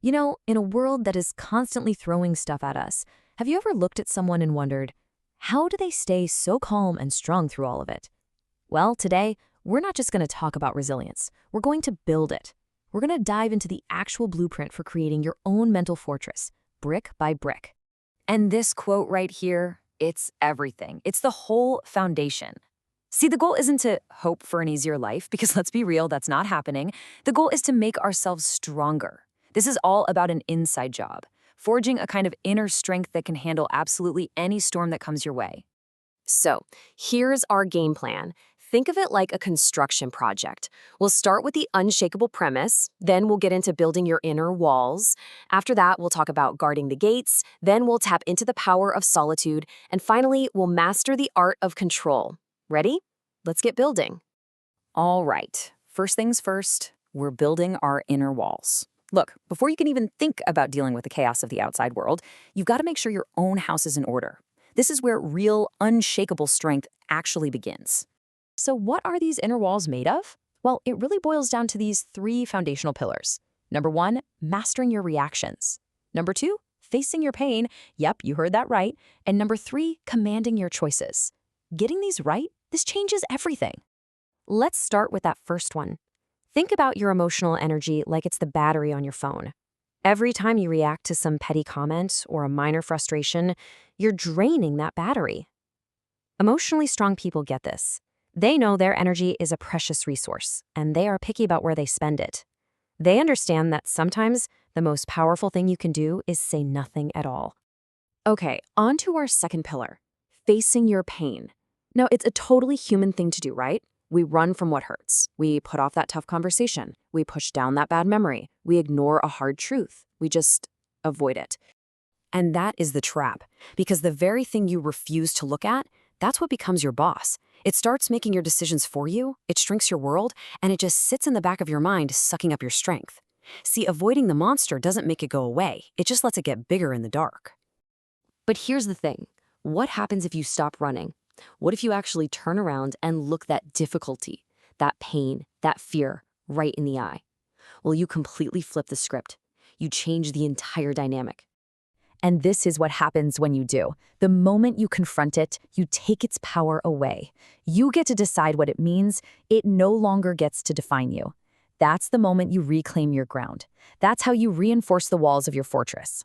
In a world that is constantly throwing stuff at us, have you ever looked at someone and wondered, how do they stay so calm and strong through all of it? Well, today, we're not just going to talk about resilience. We're going to build it. We're going to dive into the actual blueprint for creating your own mental fortress, brick by brick. And this quote right here, it's everything. It's the whole foundation. See, the goal isn't to hope for an easier life, because let's be real, that's not happening. The goal is to make ourselves stronger. This is all about an inside job, forging a kind of inner strength that can handle absolutely any storm that comes your way. So, here's our game plan. Think of it like a construction project. We'll start with the unshakable premise, then we'll get into building your inner walls. After that, we'll talk about guarding the gates, then we'll tap into the power of solitude, and finally, we'll master the art of control. Ready? Let's get building. All right, first things first, we're building our inner walls. Look, before you can even think about dealing with the chaos of the outside world, you've got to make sure your own house is in order. This is where real, unshakable strength actually begins. So what are these inner walls made of? Well, it really boils down to these three foundational pillars. Number one, mastering your reactions. Number two, facing your pain. Yep, you heard that right. And number three, commanding your choices. Getting these right, this changes everything. Let's start with that first one. Think about your emotional energy like it's the battery on your phone. Every time you react to some petty comment or a minor frustration, you're draining that battery. Emotionally strong people get this. They know their energy is a precious resource, and they are picky about where they spend it. They understand that sometimes the most powerful thing you can do is say nothing at all. Okay, on to our second pillar, facing your pain. Now, it's a totally human thing to do, right? We run from what hurts. We put off that tough conversation. We push down that bad memory. We ignore a hard truth. We just avoid it. And that is the trap, because the very thing you refuse to look at, that's what becomes your boss. It starts making your decisions for you, it shrinks your world, and it just sits in the back of your mind, sucking up your strength. See, avoiding the monster doesn't make it go away. It just lets it get bigger in the dark. But here's the thing. What happens if you stop running? What if you actually turn around and look that difficulty, that pain, that fear right in the eye? Well, you completely flip the script. You change the entire dynamic. And this is what happens when you do. The moment you confront it, you take its power away. You get to decide what it means. It no longer gets to define you. That's the moment you reclaim your ground. That's how you reinforce the walls of your fortress.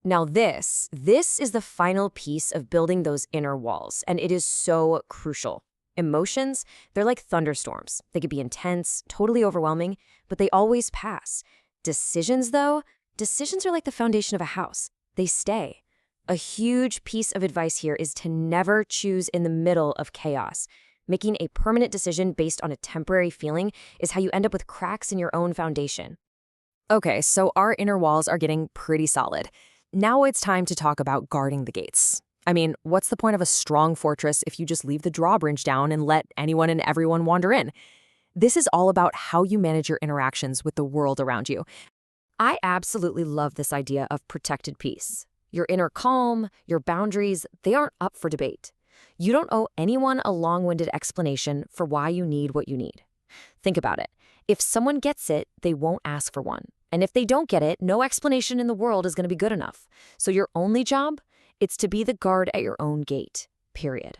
Now this is the final piece of building those inner walls, and it is so crucial. Emotions, they're like thunderstorms. They can be intense, totally overwhelming, but they always pass. Decisions, though, decisions are like the foundation of a house. They stay. A huge piece of advice here is to never choose in the middle of chaos. Making a permanent decision based on a temporary feeling is how you end up with cracks in your own foundation. Okay, so our inner walls are getting pretty solid. Now it's time to talk about guarding the gates. I mean, what's the point of a strong fortress if you just leave the drawbridge down and let anyone and everyone wander in? This is all about how you manage your interactions with the world around you. I absolutely love this idea of protected peace. Your inner calm, your boundaries, they aren't up for debate. You don't owe anyone a long-winded explanation for why you need what you need. Think about it. If someone gets it, they won't ask for one. And if they don't get it, no explanation in the world is going to be good enough. So your only job, it's to be the guard at your own gate, period.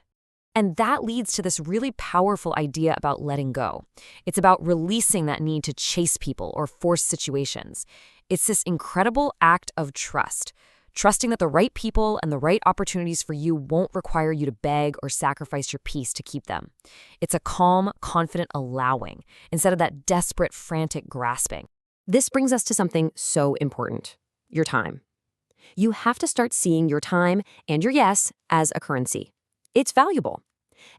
And that leads to this really powerful idea about letting go. It's about releasing that need to chase people or force situations. It's this incredible act of trust. Trusting that the right people and the right opportunities for you won't require you to beg or sacrifice your peace to keep them. It's a calm, confident allowing instead of that desperate, frantic grasping. This brings us to something so important, your time. You have to start seeing your time and your yes as a currency. It's valuable.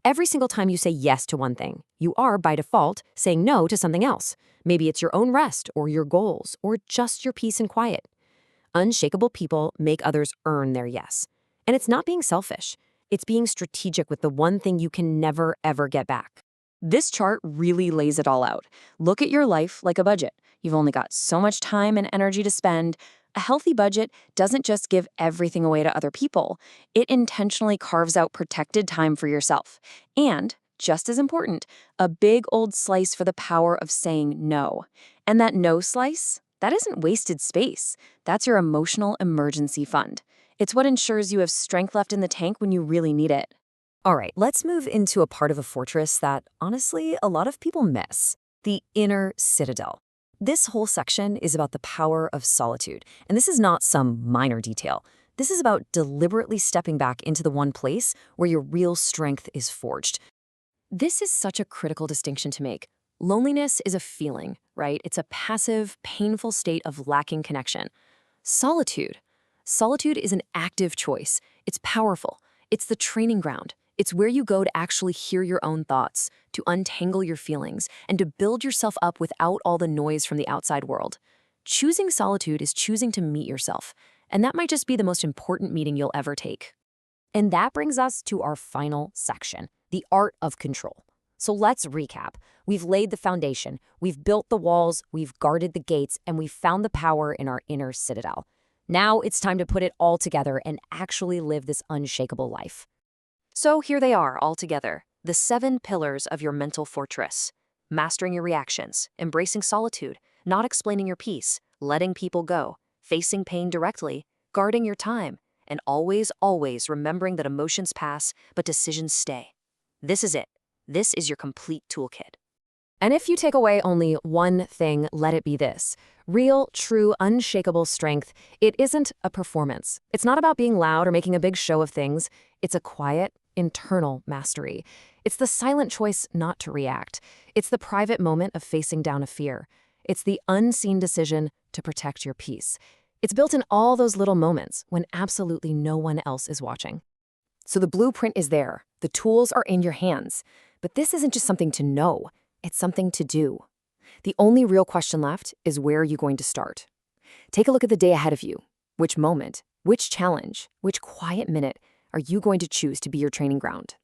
Every single time you say yes to one thing, you are, by default, saying no to something else. Maybe it's your own rest or your goals or just your peace and quiet. Unshakable people make others earn their yes. And it's not being selfish. It's being strategic with the one thing you can never, ever get back. This chart really lays it all out. Look at your life like a budget. You've only got so much time and energy to spend. A healthy budget doesn't just give everything away to other people. It intentionally carves out protected time for yourself. And, just as important, a big old slice for the power of saying no. And that no slice, That isn't wasted space. That's your emotional emergency fund. It's what ensures you have strength left in the tank when you really need it. All right, let's move into a part of a fortress that, honestly, a lot of people miss: the inner citadel. This whole section is about the power of solitude, and this is not some minor detail. This is about deliberately stepping back into the one place where your real strength is forged. This is such a critical distinction to make. Loneliness is a feeling, right? It's a passive, painful state of lacking connection. Solitude. Solitude is an active choice. It's powerful. It's the training ground. It's where you go to actually hear your own thoughts, to untangle your feelings, and to build yourself up without all the noise from the outside world. Choosing solitude is choosing to meet yourself, and that might just be the most important meeting you'll ever take. And that brings us to our final section, the art of control. So let's recap. We've laid the foundation, we've built the walls, we've guarded the gates, and we've found the power in our inner citadel. Now it's time to put it all together and actually live this unshakable life. So here they are all together, the 7 pillars of your mental fortress. Mastering your reactions, embracing solitude, not explaining your piece, letting people go, facing pain directly, guarding your time, and always, always remembering that emotions pass, but decisions stay. This is it. This is your complete toolkit. And if you take away only one thing, let it be this: real, true, unshakable strength. It isn't a performance. It's not about being loud or making a big show of things. It's a quiet, internal mastery. It's the silent choice not to react. It's the private moment of facing down a fear. It's the unseen decision to protect your peace. It's built in all those little moments when absolutely no one else is watching. So the blueprint is there. The tools are in your hands. But this isn't just something to know. It's something to do. The only real question left is, where are you going to start? Take a look at the day ahead of you. Which moment, which challenge, which quiet minute are you going to choose to be your training ground?